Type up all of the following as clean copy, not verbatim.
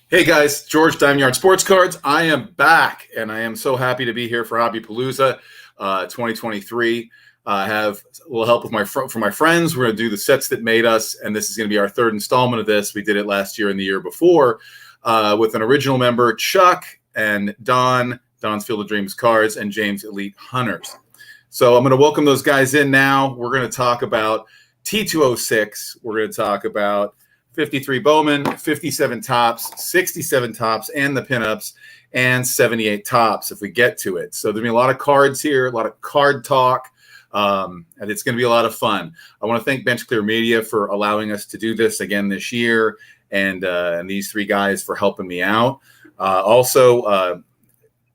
Hey guys, George, Diamondyard Sports Cards. I am back, and I am so happy to be here for Hobby Palooza 2023. I have a little help with my friends. We're going to do the sets that made us, and this is going to be our third installment of this. We did it last year and the year before with an original member, Chuck, and Don's Field of Dreams Cards, and James Elite Hunters. So I'm going to welcome those guys in now. We're going to talk about T206. We're going to talk about 53 Bowman, 57 tops, 67 tops, and the pinups, and 78 tops if we get to it. So there'll be a lot of cards here, a lot of card talk, and it's going to be a lot of fun. I want to thank Bench Clear Media for allowing us to do this again this year, and these three guys for helping me out. Also,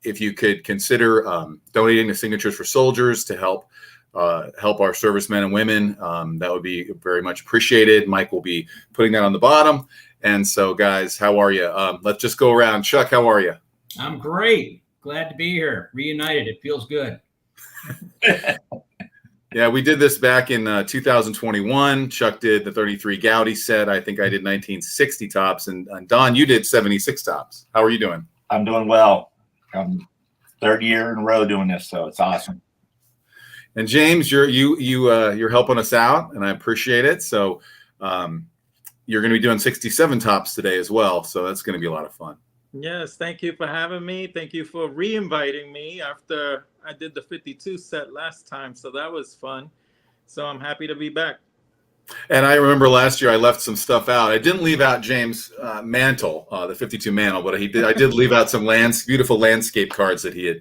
if you could consider donating to Signatures for Soldiers to help our servicemen and women, that would be very much appreciated. Mike will be putting that on the bottom. And so, guys, how are you? Let's just go around. Chuck, how are you? I'm great. Glad to be here. Reunited. It feels good. Yeah, we did this back in 2021. Chuck did the 33 Gowdy set. I think I did 1960 tops. And Don, you did 76 tops. How are you doing? I'm doing well. I'm third year in a row doing this, so it's awesome. And James, you're helping us out, and I appreciate it. So you're going to be doing 67 tops today as well. So that's going to be a lot of fun. Yes, thank you for having me. Thank you for re-inviting me after I did the 52 set last time. So that was fun. So I'm happy to be back. And I remember last year I left some stuff out. I didn't leave out James' mantle, the 52 mantle, but I did leave out some beautiful landscape cards that he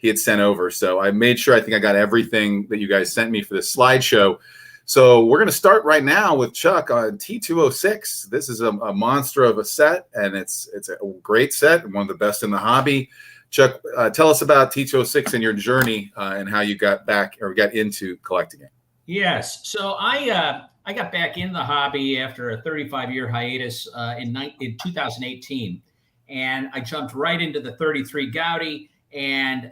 had sent over. So I made sure, I think I got everything that you guys sent me for this slideshow. So we're going to start right now with Chuck on T206. This is a monster of a set, and it's a great set and one of the best in the hobby. Chuck, tell us about T206 and your journey and how you got into collecting it. Yes. So I got back in the hobby after a 35-year hiatus in 2018, and I jumped right into the 33 Gowdy. And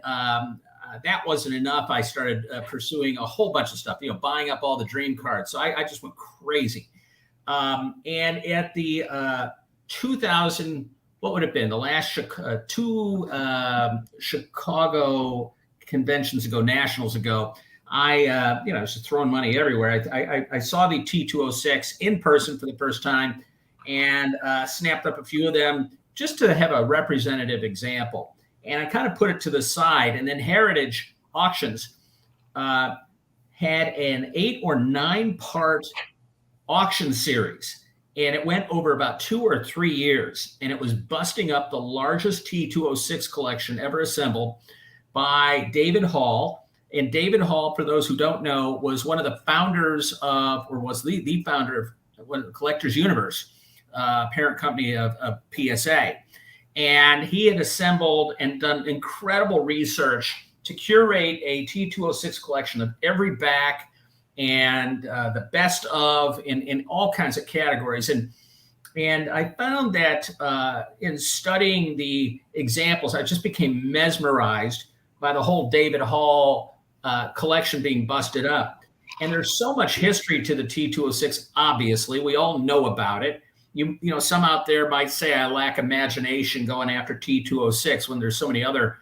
that wasn't enough. I started pursuing a whole bunch of stuff, buying up all the dream cards. So I just went crazy. And at the 2000, what would it have been? The last two Chicago conventions ago, nationals ago, I was just throwing money everywhere. I saw the T206 in person for the first time and snapped up a few of them just to have a representative example. And I kind of put it to the side. And then Heritage Auctions had an 8 or 9 part auction series. And it went over about 2 or 3 years. And it was busting up the largest T206 collection ever assembled by David Hall. And David Hall, for those who don't know, was one of the founders of, or was the founder of Collectors Universe, parent company of PSA. And he had assembled and done incredible research to curate a T206 collection of every back and the best of in all kinds of categories. And I found that in studying the examples, I just became mesmerized by the whole David Hall collection being busted up. And there's so much history to the T206, obviously. We all know about it. Some out there might say I lack imagination going after T206 when there's so many other,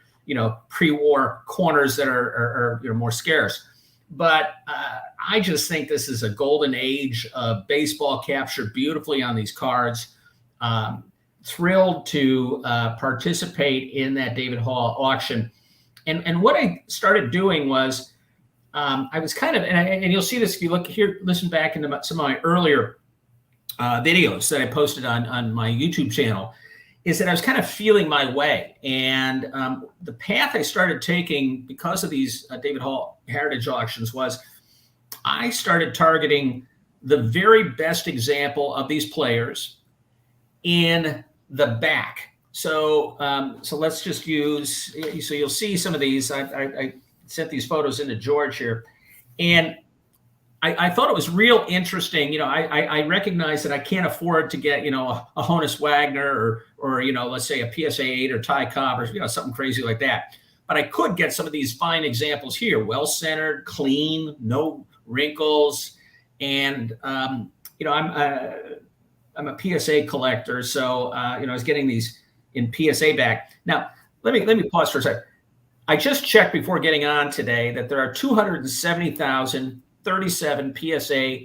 pre-war corners that are more scarce. But I just think this is a golden age of baseball captured beautifully on these cards. Thrilled to participate in that David Hall auction. And what I started doing was I was kind of, and you'll see this if you look here, listen back into some of my earlier videos that I posted on my YouTube channel, is that I was kind of feeling my way. And the path I started taking because of these David Hall Heritage Auctions was I started targeting the very best example of these players in the back. So let's just use, so you'll see some of these. I sent these photos into George here. And I thought it was real interesting. I recognize that I can't afford to get, a Honus Wagner or let's say a PSA 8 or Ty Cobb or, something crazy like that. But I could get some of these fine examples here, well-centered, clean, no wrinkles. And, I'm I'm a PSA collector, so I was getting these in PSA back. Now, let me pause for a second. I just checked before getting on today that there are 270,037 PSA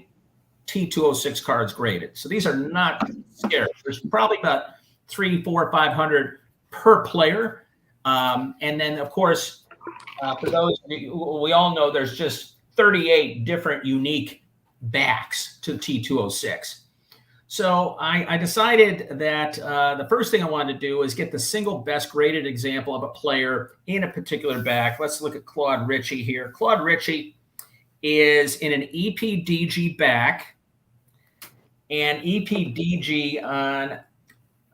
T206 cards graded. So these are not scarce. There's probably about 300, 400, 500 per player. And then, of course, for those, we all know there's just 38 different unique backs to T206. So I decided that the first thing I wanted to do is get the single best graded example of a player in a particular back. Let's look at Claude Ritchie here. Claude Ritchie is in an EPDG back, and EPDG on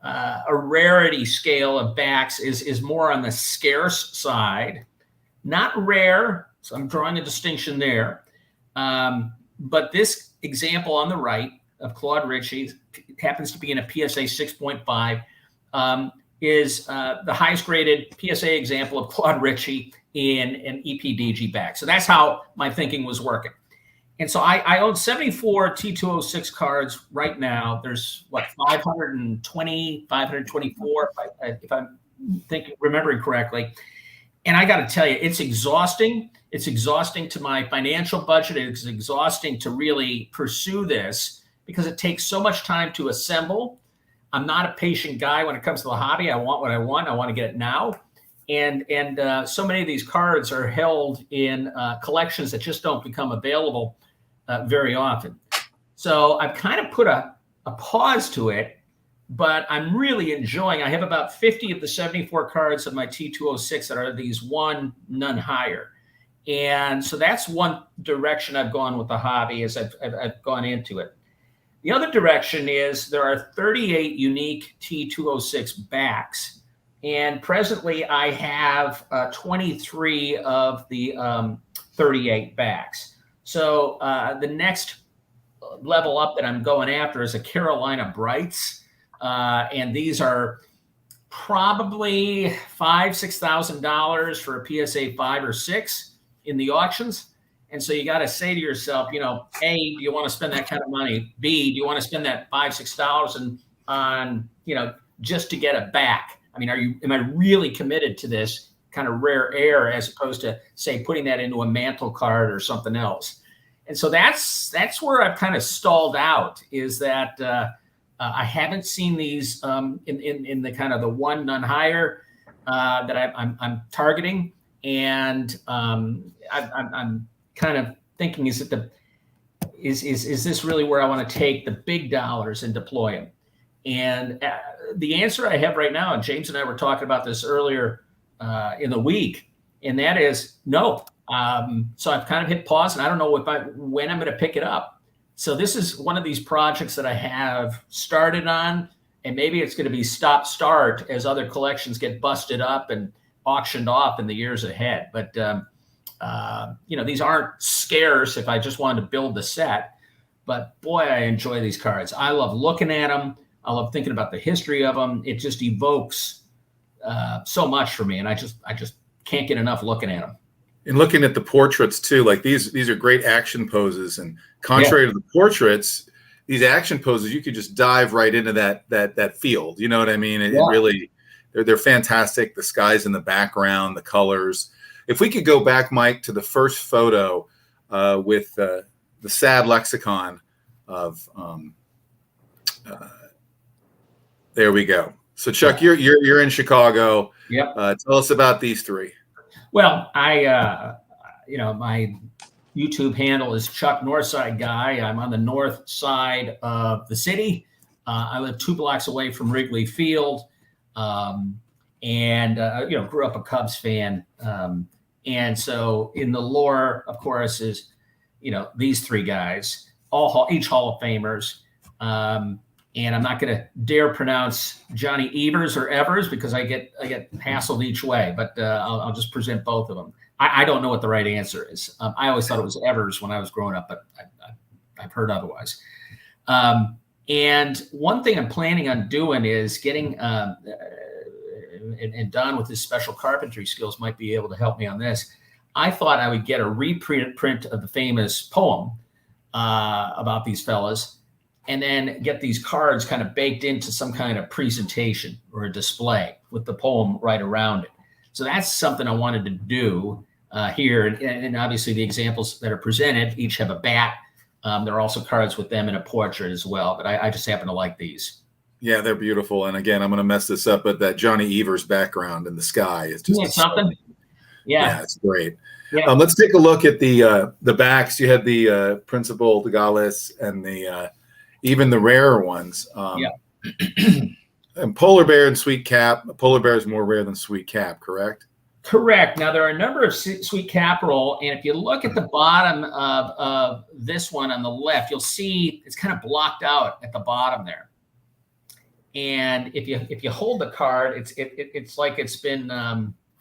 a rarity scale of backs is more on the scarce side, not rare. So I'm drawing a distinction there. But this example on the right of Claude Ritchie happens to be in a PSA 6.5, is the highest graded PSA example of Claude Ritchie in an EPDG back. So that's how my thinking was working. And so I own 74 T206 cards right now. There's 520, 524, if I'm remembering correctly. And I got to tell you, it's exhausting. It's exhausting to my financial budget. It's exhausting to really pursue this because it takes so much time to assemble. I'm not a patient guy when it comes to the hobby. I want what I want. I want to get it now. And so many of these cards are held in collections that just don't become available very often. So I've kind of put a pause to it, but I'm really enjoying. I have about 50 of the 74 cards of my T206 that are these one, none higher. And so that's one direction I've gone with the hobby as I've gone into it. The other direction is there are 38 unique T206 backs. And presently I have 23 of the 38 backs. So the next level up that I'm going after is a Carolina Brights. And these are probably $5,000-$6,000 for a PSA 5 or 6 in the auctions. And so you got to say to yourself, A, do you want to spend that kind of money? B, do you want to spend that $5,000-$6,000 on, just to get it back? I mean, am I really committed to this kind of rare air as opposed to, say, putting that into a mantle card or something else? And so that's where I've kind of stalled out, is that I haven't seen these in the kind of the one none higher that I'm targeting. And I'm kind of thinking, is this really where I want to take the big dollars and deploy them? And the answer I have right now, and James and I were talking about this earlier in the week, and that is no. So I've kind of hit pause, and I don't know when I'm going to pick it up. So this is one of these projects that I have started on, and maybe it's going to be stop-start as other collections get busted up and auctioned off in the years ahead. But these aren't scarce if I just wanted to build the set. But boy, I enjoy these cards. I love looking at them. I love thinking about the history of them. It just evokes so much for me, and I just can't get enough looking at them. And looking at the portraits too, like these are great action poses. And contrary to the portraits, these action poses, you could just dive right into that field. You know what I mean? It really, they're fantastic. The skies in the background, the colors. If we could go back, Mike, to the first photo with the sad lexicon of there we go. So Chuck, you're in Chicago. Yep. Tell us about these three. Well, my YouTube handle is Chuck Northside Guy. I'm on the north side of the city. I live 2 blocks away from Wrigley Field, and grew up a Cubs fan. And so in the lore, of course, is these 3 guys, each Hall of Famers. And I'm not going to dare pronounce Johnny Evers or Evers because I get hassled each way, but I'll just present both of them. I don't know what the right answer is. I always thought it was Evers when I was growing up, but I've heard otherwise. And one thing I'm planning on doing is getting, and Don with his special carpentry skills might be able to help me on this. I thought I would get a reprint of the famous poem about these fellas and then get these cards kind of baked into some kind of presentation or a display with the poem right around it. So that's something I wanted to do here. And obviously the examples that are presented each have a bat. There are also cards with them in a portrait as well, but I just happen to like these. Yeah, they're beautiful. And again, I'm going to mess this up, but that Johnny Evers background in the sky is just something. Yeah, it's great. Yeah. Let's take a look at the backs. You had the Principal de Gaulle and the even the rarer ones. And Polar Bear and Sweet Cap. Polar Bear is more rare than Sweet Cap, correct? Correct. Now, there are a number of Sweet Capital, and if you look at the bottom of this one on the left, you'll see it's kind of blocked out at the bottom there. And if you hold the card, it's like it's been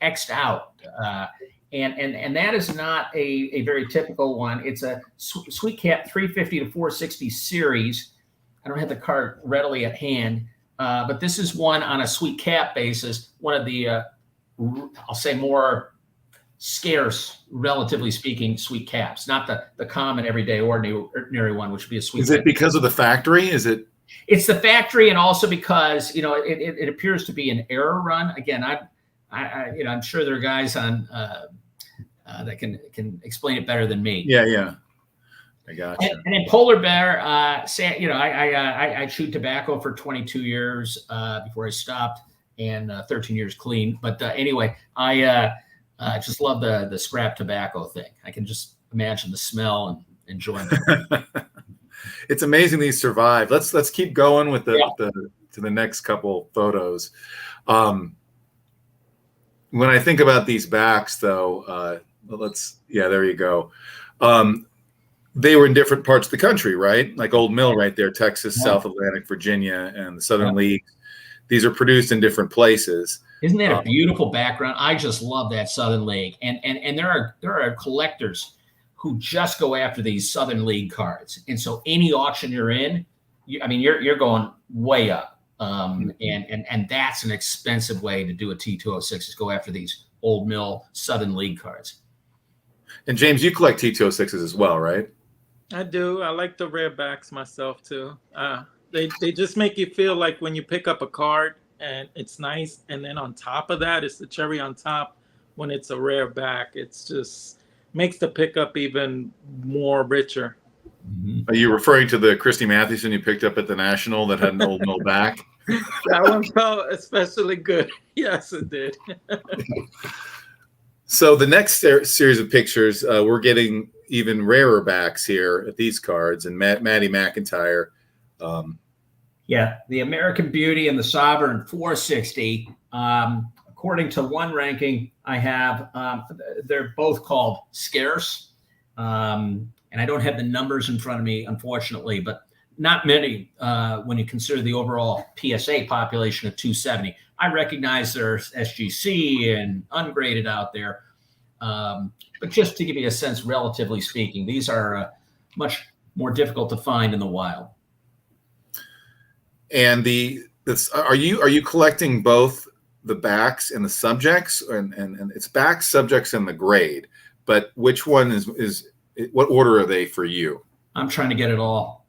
X'd out. And that is not a very typical one. It's a Sweet Cap 350 to 460 series. I don't have the card readily at hand, but this is one on a Sweet Cap basis, one of the I'll say more scarce, relatively speaking, Sweet Caps, not the common everyday ordinary one, which would be a Sweet. Is it because of the factory? Is it? It's the factory, and also because it appears to be an error run. Again, I'm sure there are guys on that can explain it better than me. Yeah. I got you. And in Polar Bear, I chewed tobacco for 22 years before I stopped, and 13 years clean. But anyway, I just love the scrap tobacco thing. I can just imagine the smell and enjoy it. It's amazing these survive. Let's keep going with to the next couple photos. When I think about these backs, though, there you go. They were in different parts of the country, right? Like Old Mill right there, Texas, South Atlantic, Virginia, and the Southern League. These are produced in different places. Isn't that a beautiful background? I just love that Southern League. And there are collectors who just go after these Southern League cards. And so any auction you're in, you're going way up. And that's an expensive way to do a T206 is go after these Old Mill Southern League cards. And James, you collect T206s as well, right? I do. I like the rare backs myself too. They just make you feel like when you pick up a card and it's nice, and then on top of that, it's the cherry on top when it's a rare back. It's just makes the pickup even more richer. Are you referring to the Christy Mathewson you picked up at the National that had an Old Mill back? That one felt especially good. Yes, it did. So the next series of pictures, we're getting even rarer backs here at these cards, and Maddie McIntyre. The American Beauty and the Sovereign 460. According to one ranking I have, they're both called scarce. And I don't have the numbers in front of me, unfortunately, but not many when you consider the overall PSA population of 270. I recognize there's SGC and ungraded out there. But just to give you a sense, relatively speaking, these are much more difficult to find in the wild. And are you collecting both the backs and the subjects, and it's backs, subjects, and the grade? But which one is what order are they for you? I'm trying to get it all.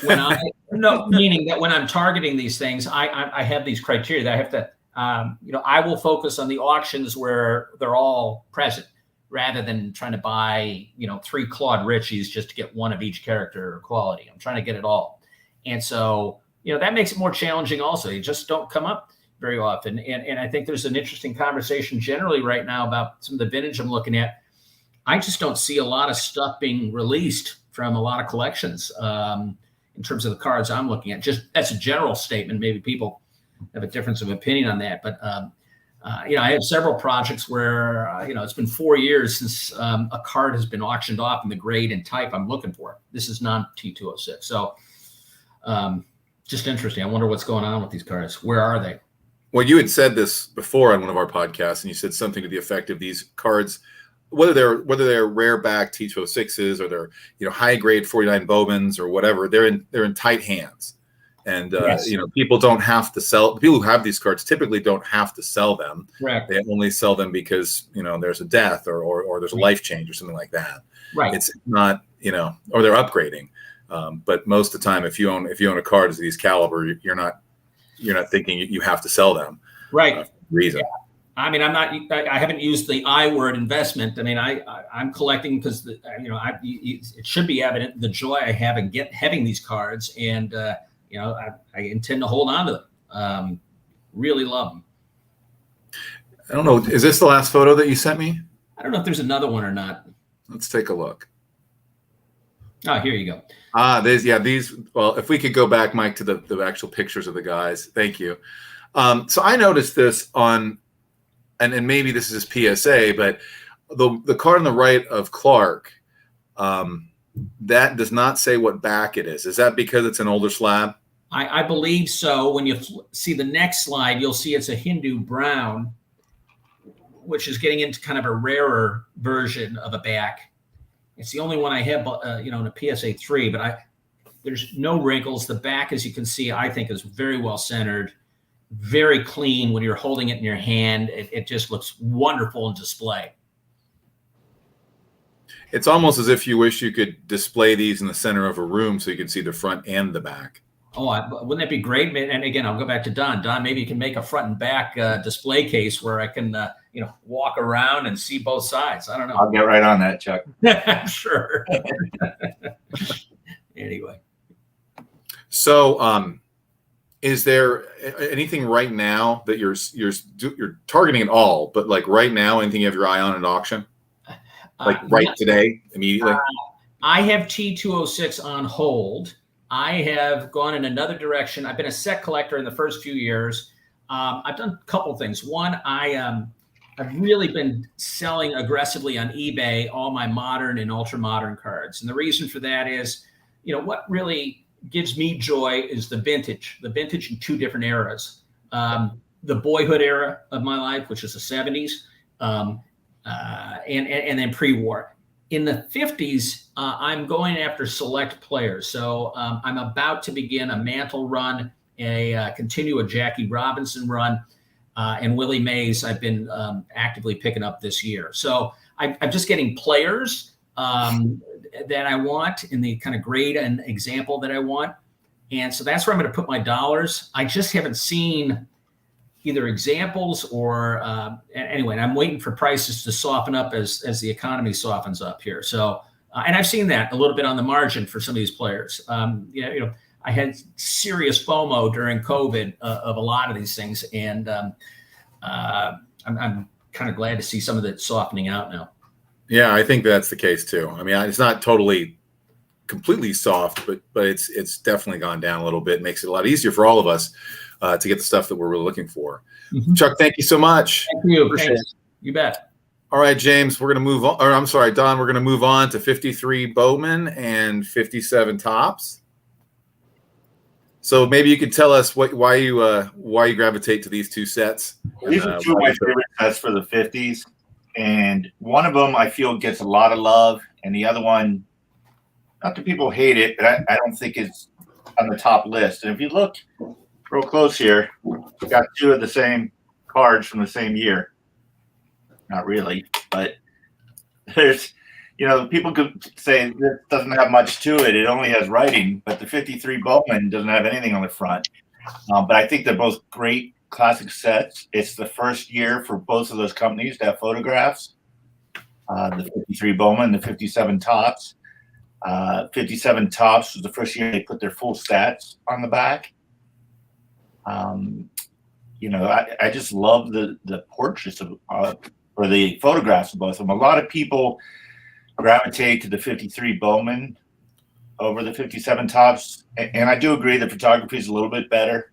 Meaning that when I'm targeting these things, I have these criteria that I have to. I will focus on the auctions where they're all present, rather than trying to buy 3 Claude Richies just to get one of each character or quality. I'm trying to get it all, and so that makes it more challenging. Also, you just don't come up very often, and I think there's an interesting conversation generally right now about some of the vintage I'm looking at. I just don't see a lot of stuff being released from a lot of collections in terms of the cards I'm looking at. Just that's a general statement. Maybe people have a difference of opinion on that, but I have several projects where it's been 4 years since a card has been auctioned off in the grade and type I'm looking for. This is non-T206, so just interesting. I wonder what's going on with these cards. Where are they? Well, you had said this before on one of our podcasts, and you said something to the effect of these cards, whether they're rare back T206s or they're high grade 49 Bowmans or whatever, they're in tight hands. And yes. People don't have to sell. People who have these cards typically don't have to sell them. Correct. They only sell them because there's a death or there's a life change or something like that. Right. It's not or they're upgrading. But most of the time, if you own a card of these caliber, you're not thinking you have to sell them. Right. For reason. Yeah. I mean, I haven't used the I word investment. I mean, I'm collecting because it should be evident the joy I have in having these cards, and I intend to hold on to them. Really love them. I don't know. Is this the last photo that you sent me? I don't know if there's another one or not. Let's take a look. Oh, here you go. These. Well, if we could go back, Mike, to the actual pictures of the guys. Thank you. So I noticed this on, and maybe this is his PSA, but the card on the right of Clark, that does not say what back it is. Is that because it's an older slab? I believe so. When you see the next slide, you'll see it's a Hindu brown, which is getting into kind of a rarer version of a back. It's the only one I have, in a PSA 3, but there's no wrinkles. The back, as you can see, I think is very well centered, very clean when you're holding it in your hand. It just looks wonderful in display. It's almost as if you wish you could display these in the center of a room so you can see the front and the back. Oh, wouldn't that be great? And again, I'll go back to Don. Don, maybe you can make a front and back display case where I can, walk around and see both sides. I don't know. I'll get right on that, Chuck. Sure. Anyway. So, is there anything right now that you're targeting at all? But like right now, anything you have your eye on at auction? Like today, immediately? I have T206 on hold. I have gone in another direction. I've been a set collector in the first few years. I've done a couple of things. One, I've really been selling aggressively on eBay all my modern and ultra modern cards. And the reason for that is, what really gives me joy is the vintage in two different eras. The boyhood era of my life, which is the 70s, and then pre-war. In the 50s, I'm going after select players. So I'm about to begin a Mantle run, continue a Jackie Robinson run, and Willie Mays I've been actively picking up this year. So I'm just getting players that I want in the kind of grade and example that I want. And so that's where I'm going to put my dollars. I just haven't seen either examples or anyway, and I'm waiting for prices to soften up as the economy softens up here. So, and I've seen that a little bit on the margin for some of these players. I had serious FOMO during COVID of a lot of these things, and I'm kind of glad to see some of that softening out now. Yeah, I think that's the case too. I mean, it's not totally completely soft, but it's definitely gone down a little bit. It makes it a lot easier for all of us to get the stuff that we're really looking for. Mm-hmm. Chuck, thank you so much. Thank you. Thanks. You bet. All right, James, we're going to move on. Or I'm sorry, Don, we're going to move on to 53 Bowman and 57 Topps. So maybe you could tell us why you gravitate to these two sets. These are two of my favorite sets for the 50s. And one of them I feel gets a lot of love. And the other one, not that people hate it, but I don't think it's on the top list. And if you look real close here, we got two of the same cards from the same year. Not really, but there's, people could say this doesn't have much to it. It only has writing, but the 53 Bowman doesn't have anything on the front. But I think they're both great classic sets. It's the first year for both of those companies to have photographs. The 53 Bowman, the 57 Topps. 57 Topps was the first year they put their full stats on the back. I just love the portraits of or the photographs of both of them. A lot of people gravitate to the 53 Bowman over the 57 Topps, and I do agree the photography is a little bit better.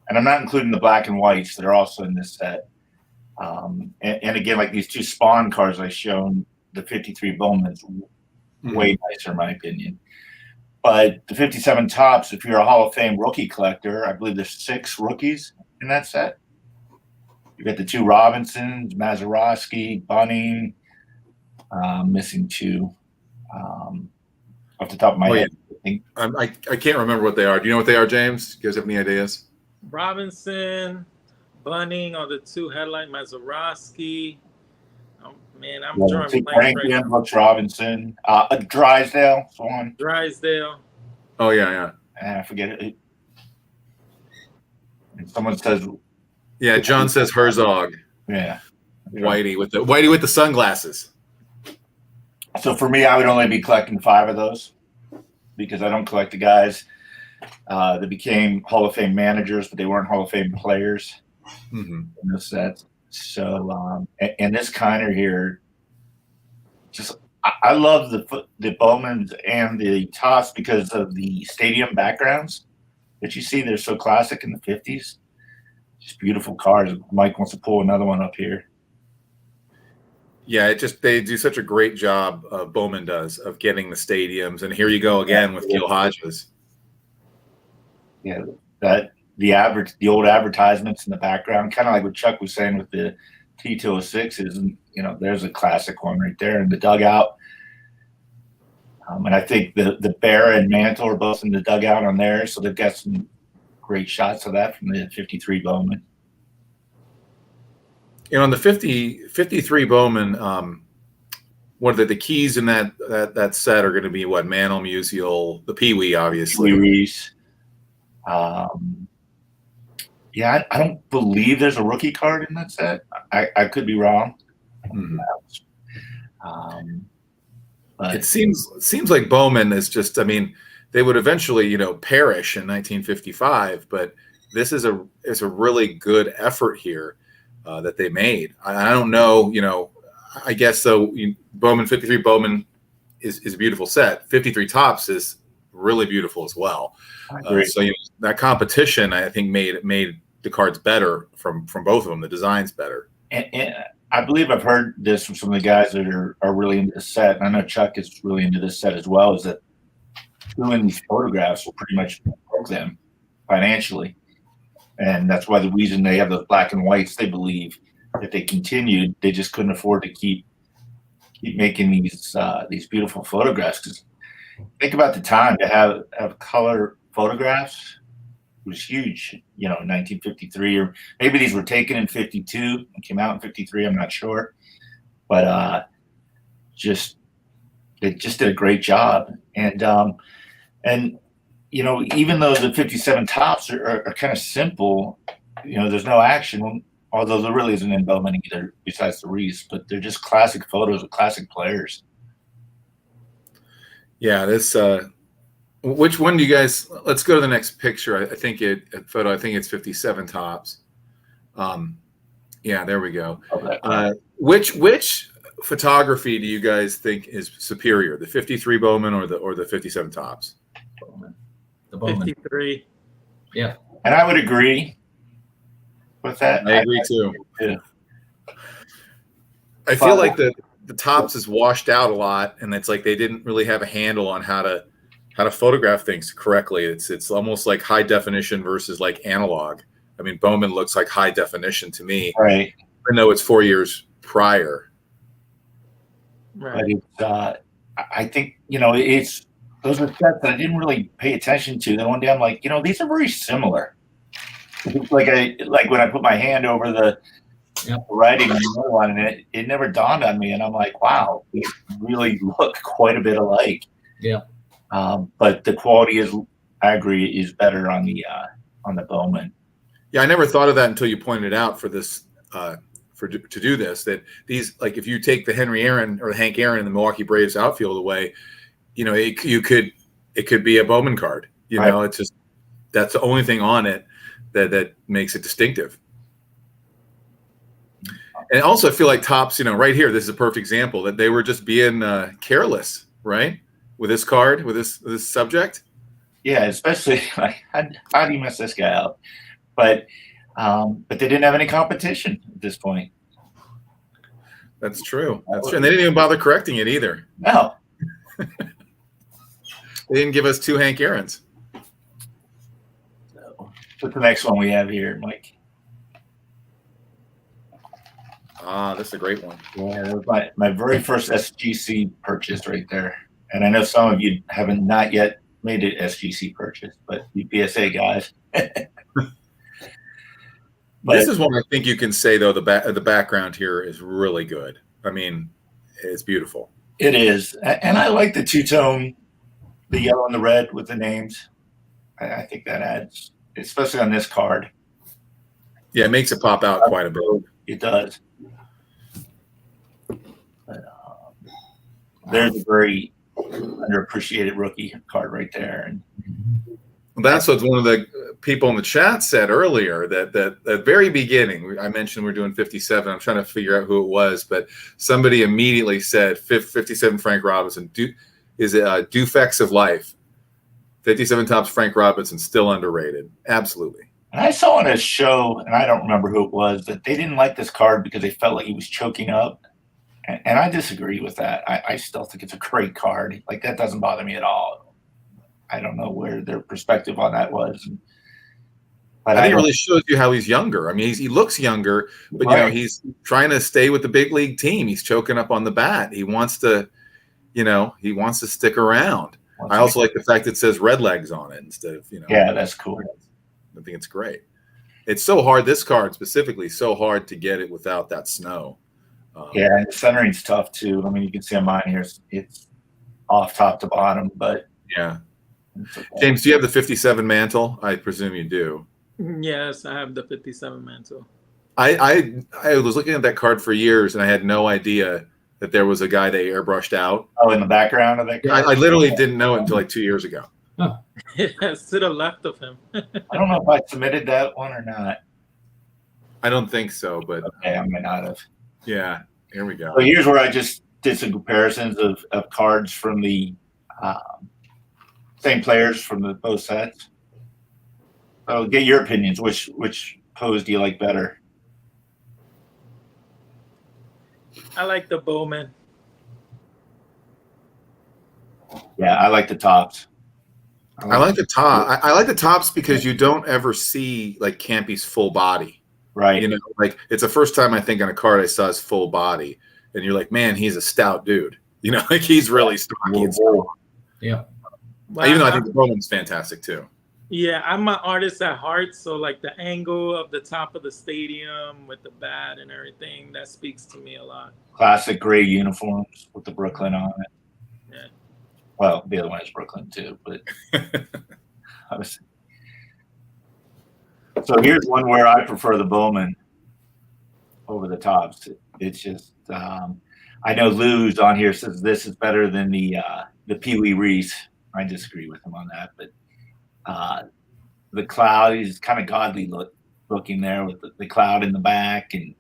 And I'm not including the black and whites that are also in this set. And again, like these two Spawn cards I shown, the 53 Bowman is way nicer in my opinion. But the 57 Topps, if you're a Hall of Fame rookie collector, I believe there's 6 rookies in that set. You got the 2 Robinsons, Mazeroski, Bunning, missing 2 off the top of my head. I can't remember what they are. Do you know what they are, James? You guys have any ideas? Robinson, Bunning are the 2 headline, Mazeroski. Oh, man, I'm drawing blanks right now. Robinson, Drysdale, Swan. Drysdale. Oh yeah. And I forget it. And someone says, Yeah, John says Herzog. yeah, Whitey with the sunglasses. So for me, I would only be collecting 5 of those because I don't collect the guys that became Hall of Fame managers, but they weren't Hall of Fame players in this set. So, and this Kiner here, just I love the Bowmans and the Topps because of the stadium backgrounds that you see. They're so classic in the 50s. Just beautiful cars. Mike wants to pull another one up here. Yeah, they do such a great job. Bowman does of getting the stadiums, and here you go again with Gil Hodges. Yeah, the old advertisements in the background, kind of like what Chuck was saying with the T206s, and there's a classic one right there in the dugout. And I think the Bear and Mantle are both in the dugout on there, so they've got some great shots of that from the 53 Bowman. On the 53 Bowman, what are the keys in that set are going to be what? Mantle, Musial, the Pee Wee, obviously. Reese. Yeah, I don't believe there's a rookie card in that set. I could be wrong. But it seems like Bowman is just. I mean, they would eventually, perish in 1955, but this is a really good effort here that they made. I don't know, I guess so. Bowman 53 Bowman is a beautiful set. 53 Topps is really beautiful as well. So that competition, I think, made the cards better from both of them. The design's better. And I believe I've heard this from some of the guys that are really into this set, and I know Chuck is really into this set as well, is that doing these photographs will pretty much broke them financially. And that's why the reason they have those black and whites, they believe if they continued, they just couldn't afford to keep making these beautiful photographs. Because think about the time to have color photographs was huge, in 1953, or maybe these were taken in 52 and came out in 53. I'm not sure, but they just did a great job. And even though the 57 Topps are kind of simple, there's no action, although there really isn't in Bowman either besides the Reese, but they're just classic photos of classic players. Yeah, this which one do you guys? Let's go to the next picture. I think it's 57 Topps. Yeah, there we go. Okay. Which photography do you guys think is superior, the 53 Bowman or the 57 Topps? Bowman. The Bowman. 53. Yeah. And I would agree with that. I agree too. Yeah. I feel like the Topps is washed out a lot, and it's like they didn't really have a handle on how to photograph things correctly. It's almost like high definition versus like analog. I mean, Bowman looks like high definition to me, Right. even though it's 4 years prior. Right. But I think it's those are sets that I didn't really pay attention to. Then one day I'm like, these are very similar. Like when I put my hand over the writing on the other one, and it never dawned on me, and I'm like, wow, they really look quite a bit alike. Yeah. But the quality I agree, is better on the Bowman. Yeah, I never thought of that until you pointed out for this to do this, that these, like, if you take the Henry Aaron or the Hank Aaron in the Milwaukee Braves outfield away, it could be a Bowman card. Right. It's just that's the only thing on it that makes it distinctive. And also, I feel like Topps, right here, this is a perfect example that they were just being careless, right, with this card, with this subject. Yeah, especially like how do you mess this guy up? But they didn't have any competition at this point. That's true. That's true. And they didn't even bother correcting it either. No. They didn't give us 2 Hank Aaron's. What's the next one we have here, Mike? That's a great one. Yeah, that was my very first SGC purchase right there. And I know some of you haven't not yet made an SGC purchase, but you PSA guys. But this is one I think you can say, though, the background here is really good. I mean, it's beautiful. It is. And I like the two-tone the yellow and the red with the names. I think that adds, especially on this card. Yeah, it makes it pop out quite a bit. It does. But, there's a very underappreciated rookie card right there. And that's what one of the people in the chat said earlier, that at the very beginning, I mentioned we're doing 57. I'm trying to figure out who it was, but somebody immediately said 57 Frank Robinson. Is it Defects of Life? 57 Topps Frank Robinson, still underrated. Absolutely. And I saw on a show, and I don't remember who it was, that they didn't like this card because they felt like he was choking up. And I disagree with that. I still think it's a great card. Like, that doesn't bother me at all. I don't know where their perspective on that was. But I think it really shows you how he's younger. I mean, he looks younger, but right. You know, he's trying to stay with the big league team. He's choking up on the bat. He wants to, you know, stick around. I also like the fact it says Red Legs on it instead of, you know. Yeah, that's cool. I think it's great. It's so hard, this card specifically, so hard to get it without that snow. Yeah, and the centering's tough too. I mean, you can see on mine here, it's off top to bottom, but yeah. Okay. James, do you have the 57 mantle? I presume you do. Yes, I have the 57 mantle. I was looking at that card for years, and I had no idea that there was a guy they airbrushed out. Oh, in the background of that card? I literally didn't know it until like 2 years ago. Huh. Yes, to the left of him. I don't know if I submitted that one or not. I don't think so, but okay, I may not have. Yeah, here we go. So here's where I just did some comparisons of cards from the same players from the both sets. So get your opinions. Which pose do you like better? I like the Bowman. Yeah, I like the tops. I like the top. I like the tops because you don't ever see like Campy's full body. Right. You know, like it's the first time I think on a card I saw his full body, and you're like, man, he's a stout dude. You know, like he's really stocky and strong. Yeah. Well, Even though I think the Bowman's fantastic too. Yeah, I'm an artist at heart, so like the angle of the top of the stadium with the bat and everything, that speaks to me a lot. Classic gray uniforms with the Brooklyn on it. Yeah. Well, the other one is Brooklyn too, but obviously. So here's one where I prefer the Bowman over the tops. It's just I know Lou's on here says this is better than the Pee Wee Reese. I disagree with him on that, but the cloud is kind of godly looking there with the cloud in the back and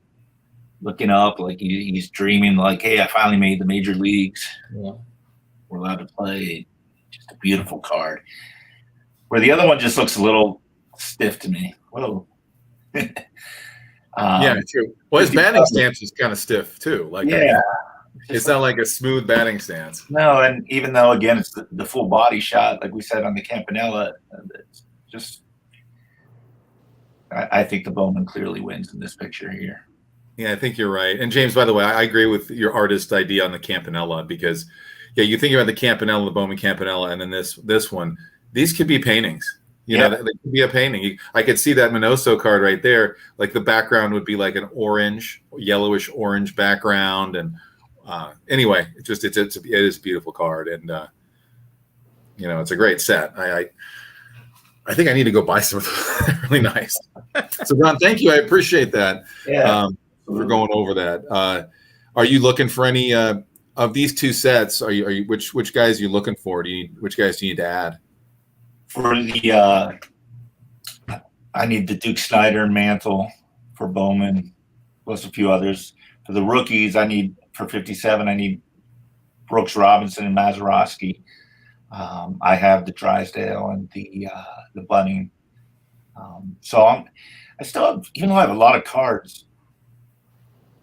looking up like he's dreaming like, hey, I finally made the major leagues. Yeah. We're allowed to play. Just a beautiful card. Where the other one just looks a little stiff to me. Whoa. Yeah, true. Well, his batting stance is kind of stiff too. Like, yeah. It's not like a smooth batting stance. No, and even though again it's the full body shot, like we said on the Campanella, it's just I think the Bowman clearly wins in this picture here. Yeah, I think you're right. And James, by the way, I agree with your artist idea on the Campanella because, yeah, you think about the Campanella, the Bowman Campanella, and then this one. These could be paintings. You know, they could be a painting. I could see that Minoso card right there. Like the background would be like an orange, yellowish orange background, and anyway, it is a beautiful card, and you know, it's a great set. I think I need to go buy some of them. Really nice. So Ron, thank you. I appreciate that. Yeah. For going over that. Are you looking for any of these two sets? Are you which guys are you looking for? Which guys do you need to add? For the I need the Duke Snyder and Mantle for Bowman, plus a few others. For the rookies, I need for 57. I need Brooks Robinson and Mazeroski. I have the Drysdale and the Bunning. So I still have, even though I have a lot of cards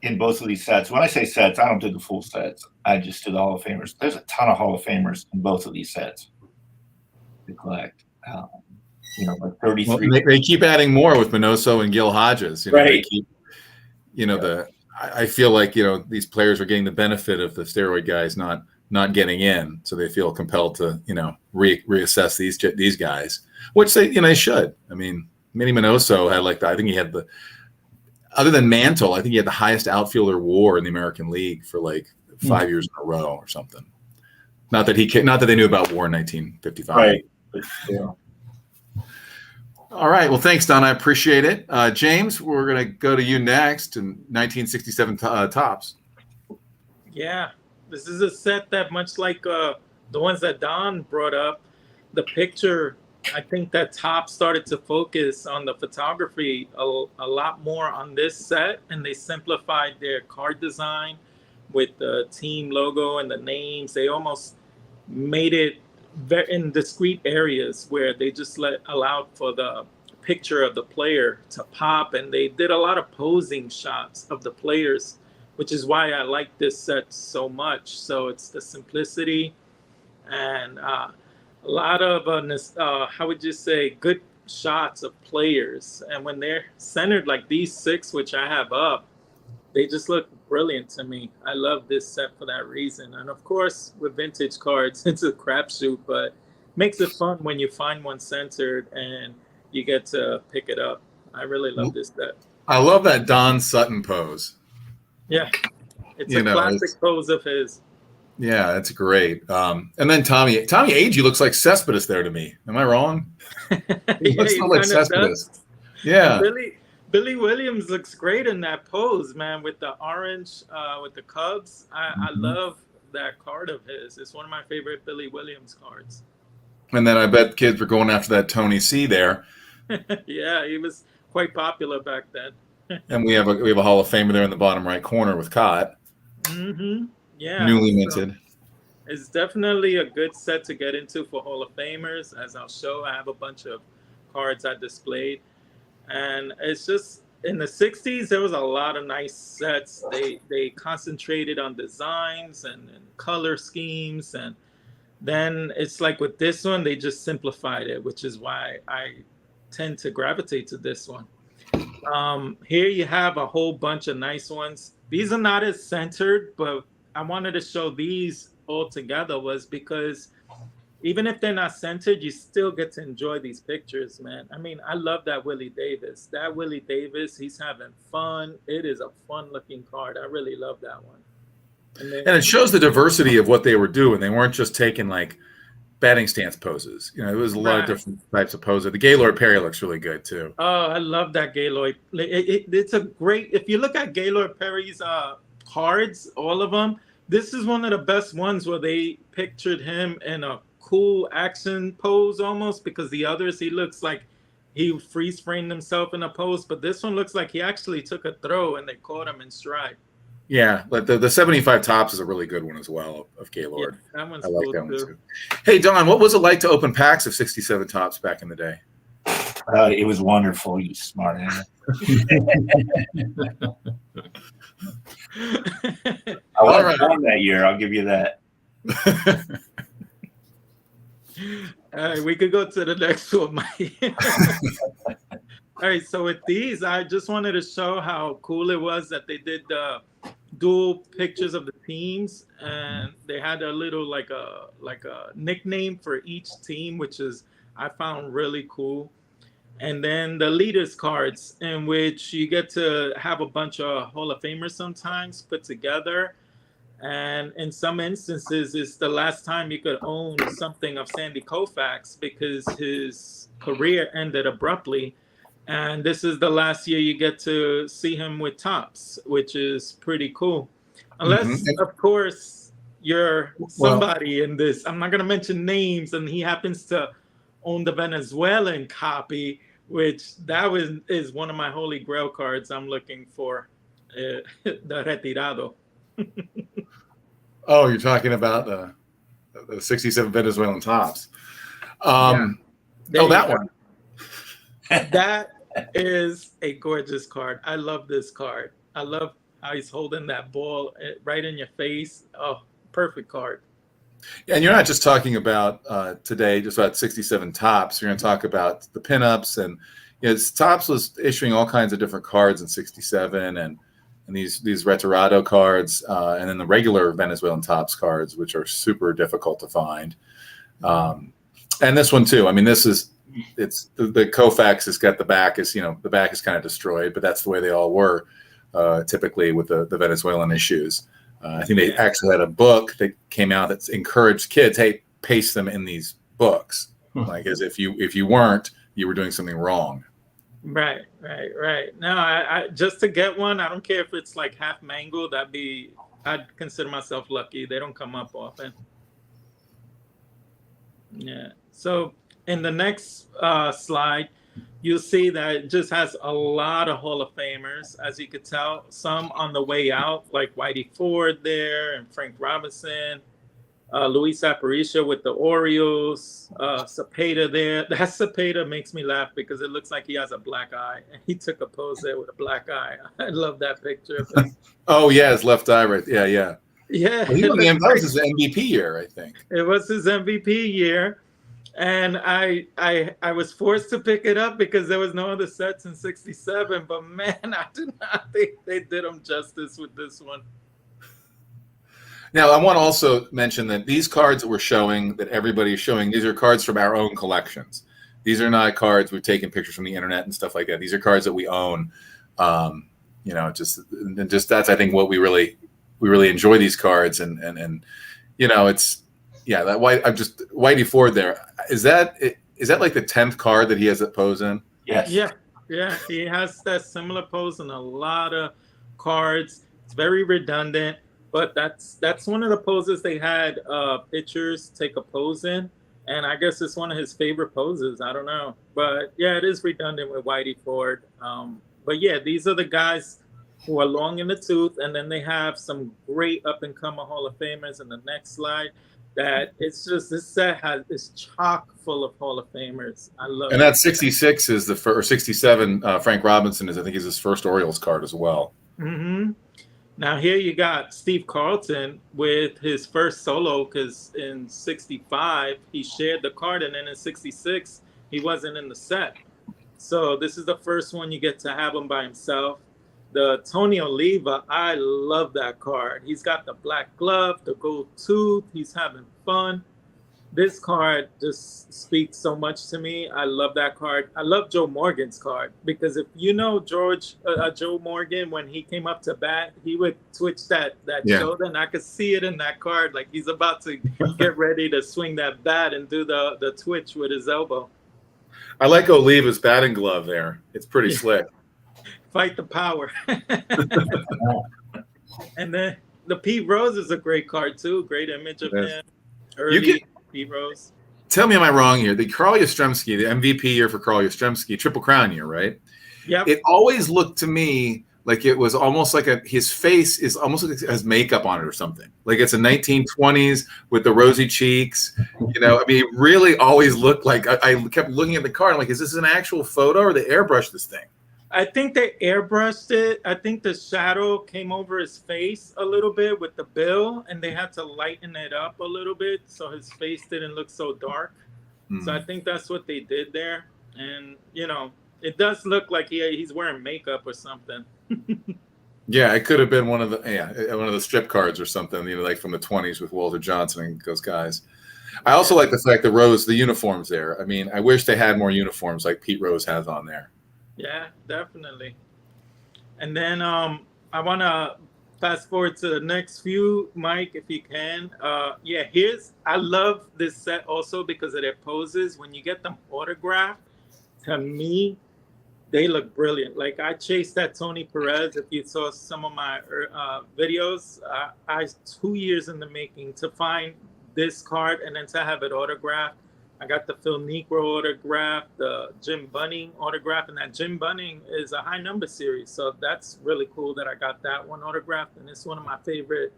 in both of these sets. When I say sets, I don't do the full sets. I just do the Hall of Famers. There's a ton of Hall of Famers in both of these sets to collect. You know, like 33. Well, they keep adding more with Minoso and Gil Hodges. You know, right. They keep, you know, I feel like, you know, these players are getting the benefit of the steroid guys not getting in, so they feel compelled to, you know, reassess these guys, which they should. I mean, Manny Minoso had I think he had other than Mantle, I think he had the highest outfielder WAR in the American League for like 5 years in a row or something. Not that they knew about war in 1955. Right. But, All right. Well, thanks, Don. I appreciate it. James, we're going to go to you next in 1967 Topps. Yeah, this is a set that, much like the ones that Don brought up, the picture, I think that Topps started to focus on the photography a lot more on this set, and they simplified their card design with the team logo and the names. They almost made it very in discrete areas where they just allowed for the picture of the player to pop, and they did a lot of posing shots of the players, which is why I like this set so much. So it's the simplicity and a lot of how would you say, good shots of players, and when they're centered like these 6, which I have up, they just look brilliant to me. I love this set for that reason. And of course, with vintage cards, it's a crapshoot, but makes it fun when you find one centered and you get to pick it up. I really love this set. I love that Don Sutton pose. Yeah, it's a classic pose of his. Yeah, that's great. And then Tommy Agee looks like Cespedes there to me. Am I wrong? He looks like Cespedes. Does. Yeah. Billy Williams looks great in that pose, man, with the orange, with the Cubs. I love that card of his. It's one of my favorite Billy Williams cards. And then I bet kids were going after that Tony C there. Yeah, he was quite popular back then. And we have a Hall of Famer there in the bottom right corner with Cott. Mm-hmm. Yeah. Newly minted. It's definitely a good set to get into for Hall of Famers. As I'll show, I have a bunch of cards I displayed. And it's just, in the 60s, there was a lot of nice sets. They concentrated on designs and color schemes. And then it's like with this one, they just simplified it, which is why I tend to gravitate to this one. Here you have a whole bunch of nice ones. These are not as centered, but I wanted to show these all together was because even if they're not centered, you still get to enjoy these pictures, man. I mean, I love that Willie Davis. That Willie Davis, he's having fun. It is a fun-looking card. I really love that one. And it shows the diversity of what they were doing. They weren't just taking, like, batting stance poses. There was a lot of different types of poses. The Gaylord Perry looks really good, too. Oh, I love that Gaylord. It's a great – if you look at Gaylord Perry's cards, all of them, this is one of the best ones where they pictured him in a cool action pose almost, because the others he looks like he freeze framed himself in a pose, but this one looks like he actually took a throw and they caught him in stride. Yeah, but the 75 Topps is a really good one as well of Gaylord. Yeah, that one's I like cool that one too. too. Hey Don, what was it like to open packs of 67 Topps back in the day? It was wonderful, you smart ass. I was born that year, I'll give you that. All right, we could go to the next one, Mike. All right, so with these, I just wanted to show how cool it was that they did the dual pictures of the teams, and they had a little like a nickname for each team, which is I found really cool. And then the leaders cards, in which you get to have a bunch of Hall of Famers sometimes put together. And in some instances, it's the last time you could own something of Sandy Koufax because his career ended abruptly. And this is the last year you get to see him with Topps, which is pretty cool. Unless, of course, you're somebody in this. I'm not going to mention names, and he happens to own the Venezuelan copy, which is one of my holy grail cards I'm looking for, the Retirado. Oh, you're talking about the 67 Venezuelan Topps. That one. That is a gorgeous card. I love this card. I love how he's holding that ball right in your face. Oh, perfect card. Yeah, and you're not just talking about today, just about 67 Topps. You're going to talk about the pinups, and Topps was issuing all kinds of different cards in 67, and these Retirado cards, and then the regular Venezuelan Topps cards, which are super difficult to find. And this one too. I mean, it's the Koufax has got the back is the back is kind of destroyed, but that's the way they all were typically with the Venezuelan issues. I think they actually had a book that came out that encouraged kids, hey, paste them in these books, like as if you weren't, you were doing something wrong. Right. No, I just to get one, I don't care if it's like half mangled. I'd consider myself lucky. They don't come up often. Yeah. So in the next slide, you'll see that it just has a lot of Hall of Famers, as you could tell. Some on the way out, like Whitey Ford there, and Frank Robinson, Luis Aparicio with the Orioles, Cepeda there. That Cepeda makes me laugh because it looks like he has a black eye. He took a pose there with a black eye. I love that picture of him. Oh yeah, his left eye, right? Yeah. Yeah, Well, that was his MVP year, I think. it was his MVP year. And I was forced to pick it up because there was no other sets in '67. But man, I do not think they did him justice with this one. Now, I want to also mention that these cards that we're showing, that everybody is showing, these are cards from our own collections. These are not cards we've taken pictures from the internet and stuff like that. These are cards that we own. Just that's I think what we really enjoy these cards, and it's. Yeah, that Whitey Ford there. Is that like the 10th card that he has that pose in? Yes. Yeah. He has that similar pose in a lot of cards. It's very redundant, but that's one of the poses they had pitchers take a pose in, and I guess it's one of his favorite poses. I don't know, but yeah, it is redundant with Whitey Ford. But yeah, these are the guys who are long in the tooth, and then they have some great up and coming Hall of Famers in the next slide. That it's just this set is chock full of Hall of Famers. I love and that 66 is the first, or 67. Frank Robinson is, I think, is his first Orioles card as well. Mm-hmm. Now here you got Steve Carlton with his first solo, because in '65 he shared the card, and then in '66 he wasn't in the set. So this is the first one you get to have him by himself. The Tony Oliva, I love that card. He's got the black glove, the gold tooth. He's having fun. This card just speaks so much to me. I love that card. I love Joe Morgan's card because if you know Joe Morgan, when he came up to bat, he would twitch that shoulder, and I could see it in that card. Like he's about to get ready to swing that bat and do the twitch with his elbow. I like Oliva's batting glove there. It's pretty slick. Fight the power. And then the Pete Rose is a great card too. Great image of him. Early Pete Rose. Tell me, am I wrong here? The Carl Yastrzemski, the MVP year for Carl Yastrzemski, Triple Crown year, right? Yeah. It always looked to me like it was almost like his face is almost like it has makeup on it or something. Like it's a 1920s with the rosy cheeks. It really always looked like I kept looking at the card. I'm like, is this an actual photo or they airbrushed this thing? I think they airbrushed it. I think the shadow came over his face a little bit with the bill, and they had to lighten it up a little bit so his face didn't look so dark. So I think that's what they did there. And, it does look like he's wearing makeup or something. Yeah, it could have been one of the strip cards or something, like from the 20s with Walter Johnson and those guys. I also like the fact that the uniforms there. I mean, I wish they had more uniforms like Pete Rose has on there. Yeah, definitely. And then I want to fast forward to the next few, Mike, if you can. I love this set also because of their poses. When you get them autographed, to me, they look brilliant. Like I chased that Tony Perez. If you saw some of my videos, I 2 years in the making to find this card and then to have it autographed. I got the Phil Negro autograph, the Jim Bunning autograph, and that Jim Bunning is a high number series. So that's really cool that I got that one autographed. And it's one of my favorite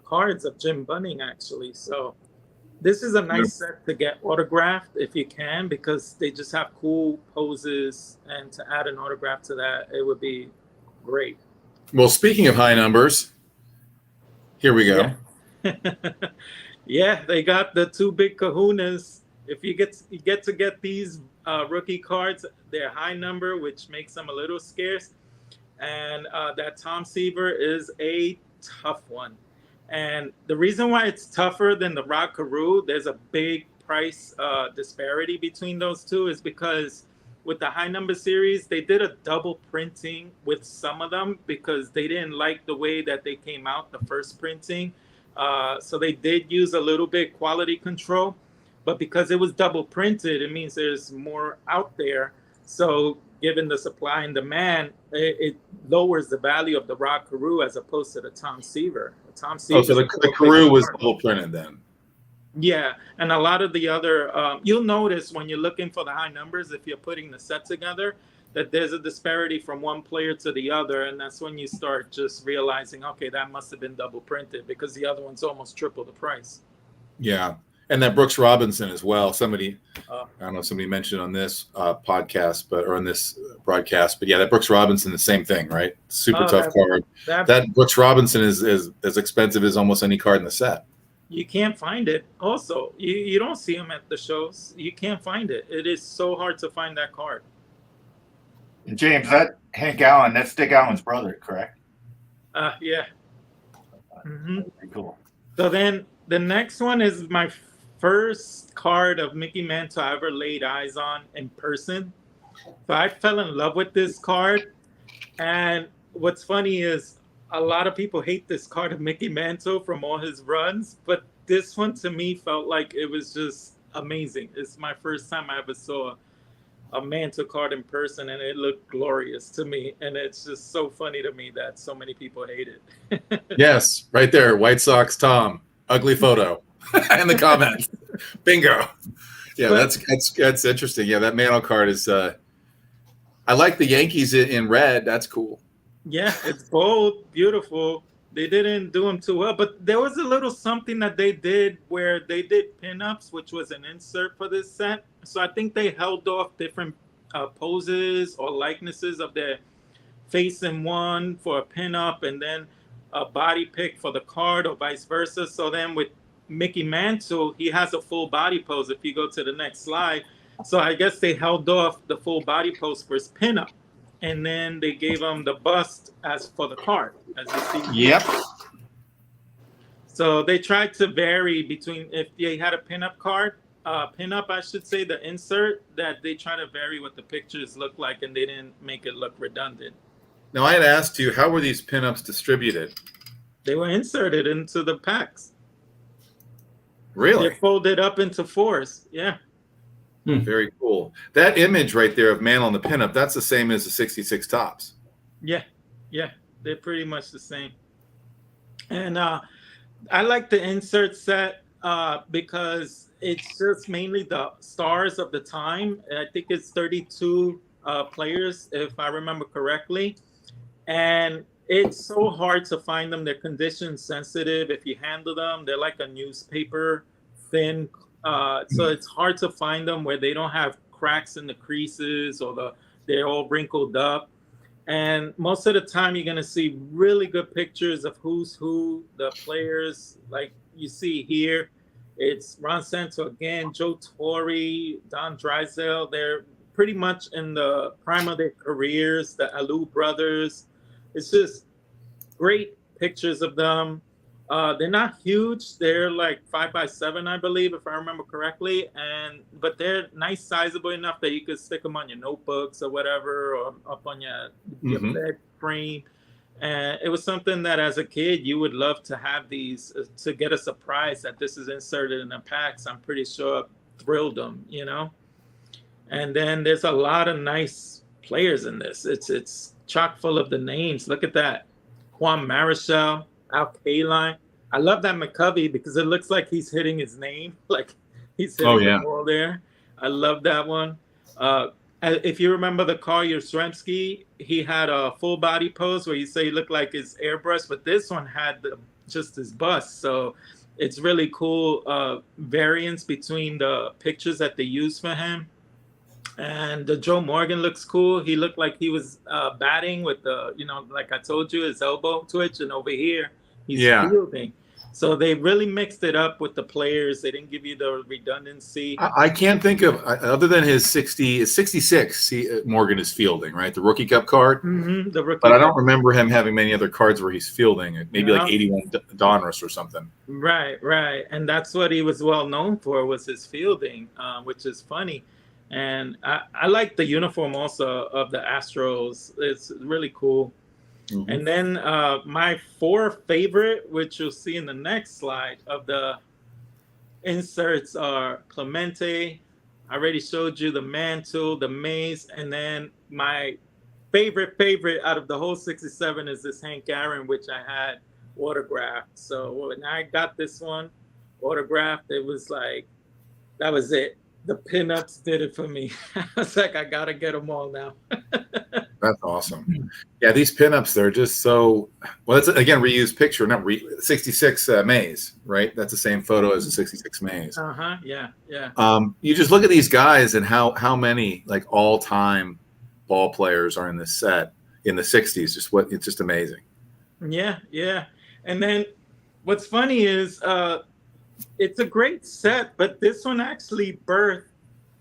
cards of Jim Bunning, actually. So this is a nice set to get autographed if you can, because they just have cool poses. And to add an autograph to that, it would be great. Well, speaking of high numbers, here we go. Yeah, they got the two big kahunas. If you get to get these rookie cards, they're high number, which makes them a little scarce. And that Tom Seaver is a tough one. And the reason why it's tougher than the Rod Carew, there's a big price disparity between those two, is because with the high number series, they did a double printing with some of them because they didn't like the way that they came out the first printing. So they did use a little bit quality control, but because it was double printed, it means there's more out there. So given the supply and demand, it lowers the value of the Rod Carew as opposed to the Tom Seaver. So the Carew was double printed then. Yeah, and a lot of the other, you'll notice when you're looking for the high numbers, if you're putting the set together, that there's a disparity from one player to the other, and that's when you start just realizing, okay, that must have been double printed because the other one's almost triple the price. Yeah, and that Brooks Robinson as well. Somebody, I don't know, somebody mentioned on this podcast, or on this broadcast, but yeah, that Brooks Robinson, the same thing, right? Super tough card. That Brooks Robinson is as expensive as almost any card in the set. You can't find it. Also, you don't see them at the shows. You can't find it. It is so hard to find that card. James, that Hank Allen, that's Dick Allen's brother, correct? Yeah. Mm-hmm. Pretty cool. So then the next one is my first card of Mickey Mantle I ever laid eyes on in person. So I fell in love with this card. And what's funny is a lot of people hate this card of Mickey Mantle from all his runs, but this one to me felt like it was just amazing. It's my first time I ever saw a Mantle card in person, and it looked glorious to me. And it's just so funny to me that so many people hate it. Yes, right there, White Sox Tom, ugly photo in the comments. Bingo. Yeah, that's interesting. Yeah, that Mantle card is. I like the Yankees in red. That's cool. Yeah, it's bold, beautiful. They didn't do them too well, but there was a little something that they did where they did pinups, which was an insert for this set. So I think they held off different poses or likenesses of their face in one for a pinup and then a body pick for the card or vice versa. So then with Mickey Mantle, he has a full body pose if you go to the next slide. So I guess they held off the full body pose for his pinup. And then they gave him the bust as for the card, as you see. Yep. So they tried to vary between, if they had a pinup card, pinup, I should say, the insert, that they try to vary what the pictures look like, and they didn't make it look redundant. Now, I had asked you, how were these pinups distributed? They were inserted into the packs. Really? They're folded up into fours. Yeah. Very cool. That image right there of Mantle on the pinup, that's the same as the 66 tops. Yeah, they're pretty much the same. And I like the insert set because it's just mainly the stars of the time. I think it's 32 players, if I remember correctly. And it's so hard to find them. They're condition sensitive. If you handle them, they're like a newspaper thin. So it's hard to find them where they don't have cracks in the creases or they're all wrinkled up. And most of the time, you're going to see really good pictures of who's who, the players. Like you see here, it's Ron Santo again, Joe Torre, Don Drysdale. They're pretty much in the prime of their careers, the Alou brothers. It's just great pictures of them. They're not huge. They're like 5x7, I believe, if I remember correctly. But they're nice, sizable enough that you could stick them on your notebooks or whatever, or up on your bed frame. And it was something that as a kid, you would love to have these to get a surprise that this is inserted in the packs. I'm pretty sure thrilled them, you know? And then there's a lot of nice players in this. It's chock full of the names. Look at that. Juan Marichal, Al Kaline. I love that McCovey because it looks like he's hitting his name. Like he's hitting the ball there. I love that one. If you remember the Carl Yastrzemski, he had a full body pose where you say he looked like his airbrush, but this one had just his bust. So it's really cool variance between the pictures that they use for him. And the Joe Morgan looks cool. He looked like he was batting with the, like I told you, his elbow twitch. And over here, he's fielding. So they really mixed it up with the players. They didn't give you the redundancy. I can't think of, other than his 66, Morgan is fielding, right? The Rookie Cup card. Mm-hmm, the Rookie But I Cup. don't remember him having many other cards where he's fielding. Maybe like 81 Donruss or something. Right. And that's what he was well known for, was his fielding, which is funny. And I like the uniform also of the Astros. It's really cool. Mhm. And then my 4 favorite, which you'll see in the next slide of the inserts, are Clemente. I already showed you the Mantle, the Maze, and then my favorite out of the whole 67 is this Hank Aaron, which I had autographed. So when I got this one autographed, it was like, that was it. The pinups did it for me. I was like, I gotta get them all now. That's awesome. Yeah, these pinups, they're just so well. It's again reused picture, not 66 Mays, right? That's the same photo as the 66 Mays. Yeah, yeah. You just look at these guys and how many like all time ball players are in this set in the 60s. It's just amazing. Yeah, yeah. And then what's funny is it's a great set, but this one actually birthed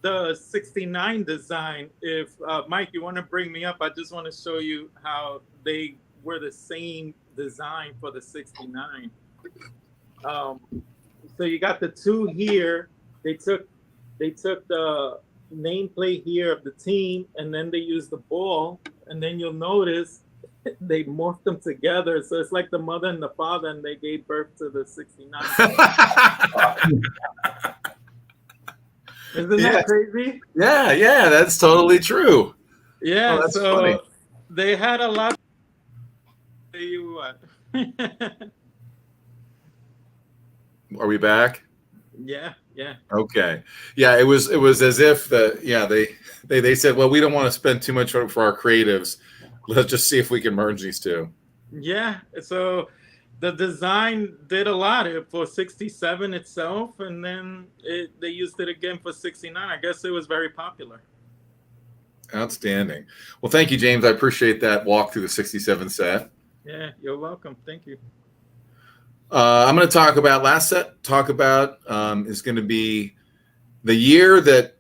the 69 design. If Mike, you want to bring me up, I just want to show you how they were the same design for the 69. So you got the 2 here. They took the nameplate here of the team, and then they used the ball, and then you'll notice they morphed them together. So it's like the mother and the father, and they gave birth to the 69. Isn't that crazy? Yeah, that's totally true. Yeah, that's so funny. they had a lot. Are we back? Yeah. Okay. Yeah, it was as if they said, well, we don't want to spend too much for our creatives. Let's just see if we can merge these two. Yeah. So the design did a lot for 67 itself, and then they used it again for 69. I guess it was very popular. Outstanding. Well, thank you, James. I appreciate that walk through the 67 set. Yeah, you're welcome. Thank you. I'm going to talk about last set. Is going to be the year that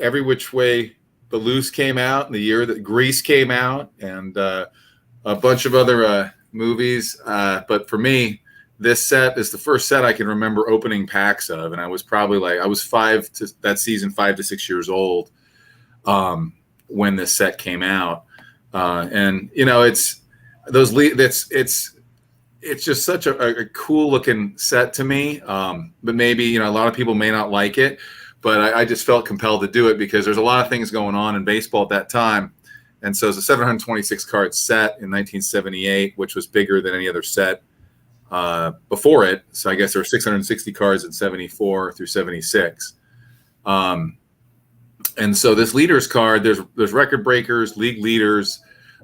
Every Which Way But Loose came out, and the year that Grease came out, and a bunch of other movies. But for me, this set is the first set I can remember opening packs of, and I was probably that season 5 to 6 years old when this set came out. And you know, it's just such a cool looking set to me. But maybe, a lot of people may not like it, but I just felt compelled to do it because there's a lot of things going on in baseball at that time. And so it's a 726 card set in 1978, which was bigger than any other set before it. So I guess there were 660 cards in 74 through 76. And so this leaders card, there's record breakers, league leaders,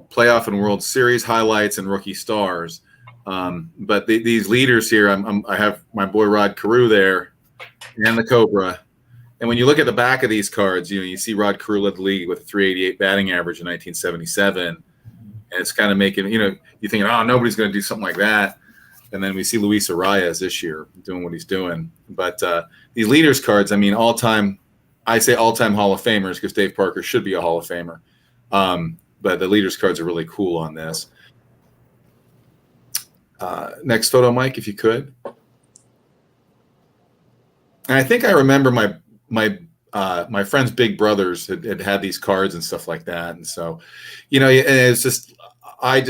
playoff and World Series highlights, and rookie stars. But these leaders here, I have my boy Rod Carew there, and the Cobra. And when you look at the back of these cards, you see Rod Carew led the league with a 388 batting average in 1977, and it's kind of making you thinking, oh, nobody's going to do something like that. And then we see Luis Arias this year doing what he's doing. But these leaders cards, I mean, I say all-time Hall of Famers because Dave Parker should be a Hall of Famer. But the leaders cards are really cool on this. Next photo, Mike, if you could. And I think I remember my friend's big brothers had these cards and stuff like that. And so, and it's just, I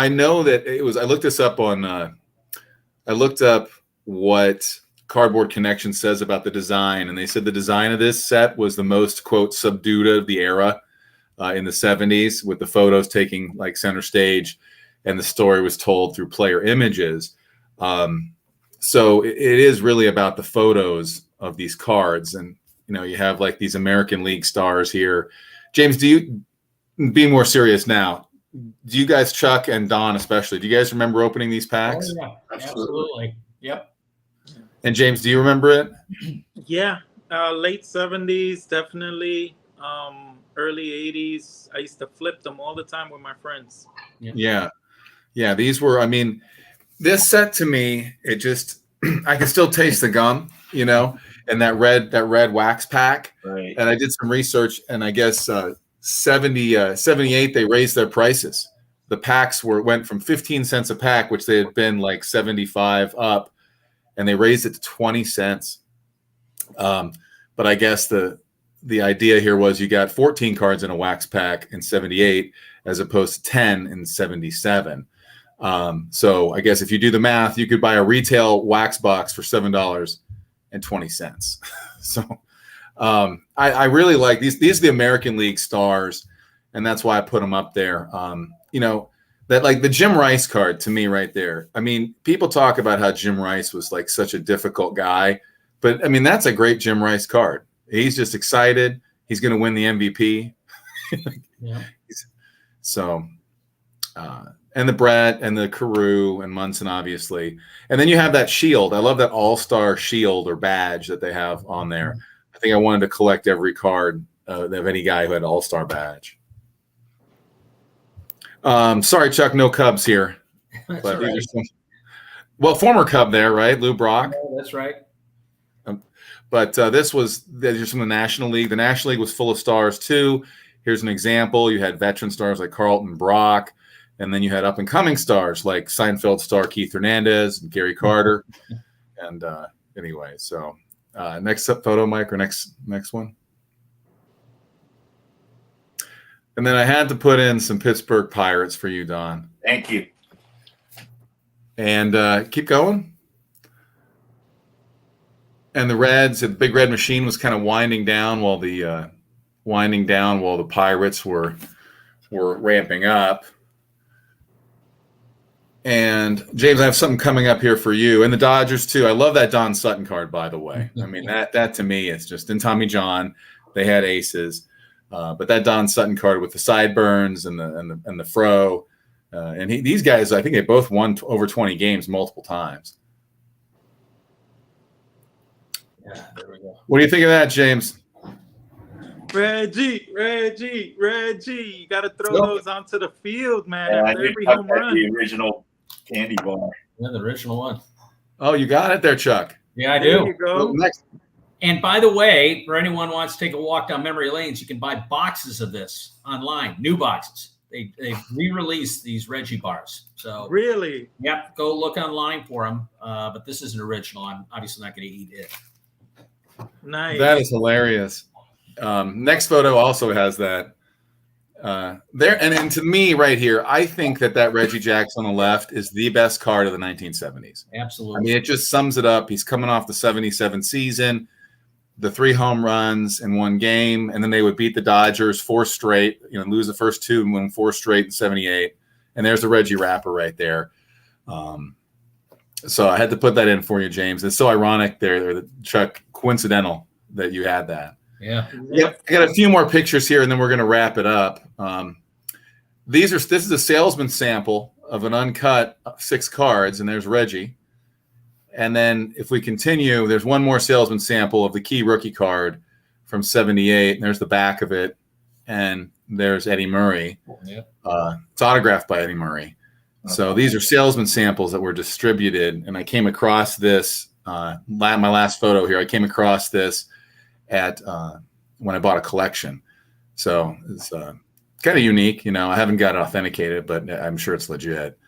know that it was, I looked this up on, I looked up what Cardboard Connection says about the design. And they said the design of this set was the most, quote, subdued of the era in the 70s, with the photos taking like center stage, and the story was told through player images. So it is really about the photos of these cards. And, you have like these American League stars here. James, do you, be more serious now, do you guys, Chuck and Don especially, do you guys remember opening these packs? Oh, yeah, absolutely. Yep. And James, do you remember it? Yeah, late 70s, definitely. Early 80s. I used to flip them all the time with my friends. Yeah. These were, I mean, this set to me, it just, I can still taste the gum, and that red wax pack. Right. And I did some research, and I guess 78, they raised their prices. The packs went from 15 cents a pack, which they had been like 75 up, and they raised it to 20 cents. but I guess the idea here was you got 14 cards in a wax pack in 78 as opposed to 10 in 77. So I guess if you do the math, you could buy a retail wax box for $7.20. So I really like these. These are the American League stars, and that's why I put them up there. That like the Jim Rice card to me right there. I mean, people talk about how Jim Rice was like such a difficult guy, but I mean, that's a great Jim Rice card. He's just excited. He's going to win the MVP. Yeah. So, and the Brett and the Carew and Munson, obviously. And then you have that shield. I love that all-star shield or badge that they have on there. I think I wanted to collect every card of any guy who had an all-star badge. Sorry, Chuck, no Cubs here. But these are some, well, former Cub there, right? Lou Brock. Oh, that's right. But these are from the National League. The National League was full of stars too. Here's an example. You had veteran stars like Carlton Brock, and then you had up-and-coming stars like Seinfeld star Keith Hernandez and Gary Carter. And anyway, so next up photo, Mike, or next one. And then I had to put in some Pittsburgh Pirates for you, Don. Thank you. And keep going. And the Reds, the Big Red Machine was kind of winding down while the Pirates were ramping up. And James, I have something coming up here for you, and the Dodgers too. I love that Don Sutton card, by the way. I mean that to me is just, and Tommy John, they had aces, but that Don Sutton card with the sideburns and the fro, and these guys, I think they both won over 20 games multiple times. Yeah, there we go. What do you think of that, James? Reggie, you got to throw those onto the field, man. I After did every cut home that run. the original candy bar. Yeah, the original one. Oh, you got it there, Chuck. Yeah, I There do. you go. Next. And by the way, for anyone who wants to take a walk down memory lanes, you can buy boxes of this online, new boxes. They re-released these Reggie bars. So Really? yep, go look online for them. But this is an original. I'm obviously not going to eat it. Nice. That is hilarious. Next photo also has that there, and to me right here, I think that Reggie Jackson on the left is the best card of the 1970s. Absolutely. I mean, it just sums it up. He's coming off the 77 season, the 3 home runs in one game, and then they would beat the Dodgers 4 straight, lose the first 2 and win 4 straight in 78. And there's the Reggie wrapper right there. So I had to put that in for you, James. It's so ironic there, Chuck, coincidental that you had that. Yeah. Yep. I got a few more pictures here, and then we're going to wrap it up. This is a salesman sample of an uncut 6 cards, and there's Reggie. And then if we continue, there's one more salesman sample of the key rookie card from 78, and there's the back of it, and there's Eddie Murray. Yep. It's autographed by Eddie Murray. So these are salesman samples that were distributed, and I came across this, my last photo here, I came across this at when I bought a collection. So it's kind of unique. I haven't got it authenticated, but I'm sure it's legit.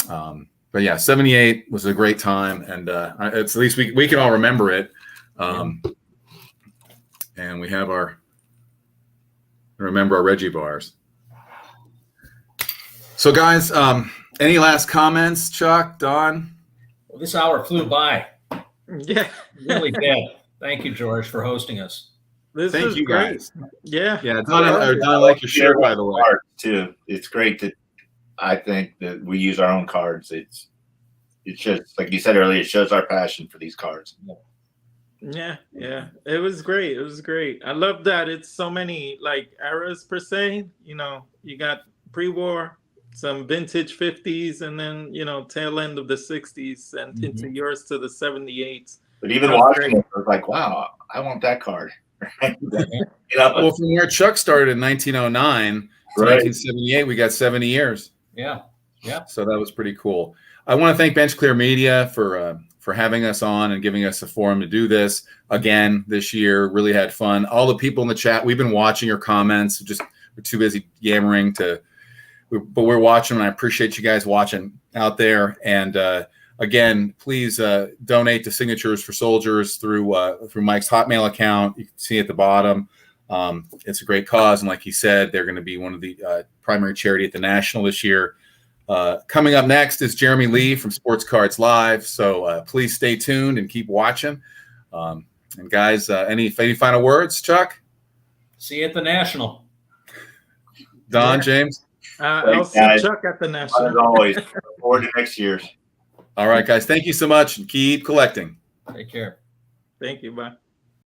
But yeah, 78 was a great time, and it's at least we can all remember it. And we have remember our Reggie bars. So guys, any last comments, Chuck, Don? Well, this hour flew by. Yeah. Really did. Thank you, George, for hosting us. Thank you, great. guys. Yeah. Yeah, Don, I like your shirt, by the way. Too. It's great that I think that we use our own cards. It's just like you said earlier. It shows our passion for these cards. Yeah. It was great. I love that it's so many like eras per se. You got pre-war, some vintage 50s, and then tail end of the 60s and into yours to the 78s. But even watching it, I was like, wow, I want that card. Well, from where Chuck started in 1909 to 1978, we got 70 years. Yeah. So that was pretty cool. I want to thank Bench Clear Media for having us on and giving us a forum to do this again this year. Really had fun. All the people in the chat, we've been watching your comments. We're too busy yammering but we're watching, and I appreciate you guys watching out there. And again, please donate to Signatures for Soldiers through Mike's Hotmail account. You can see at the bottom. It's a great cause, and like he said, they're going to be one of the primary charity at the National this year. Coming up next is Jeremy Lee from Sports Cards Live. So please stay tuned and keep watching. And guys, any final words, Chuck? See you at the National. Don, James? I'll see Chuck at the National. As always, look forward to next year's. All right, guys. Thank you so much, and keep collecting. Take care. Thank you. Bye.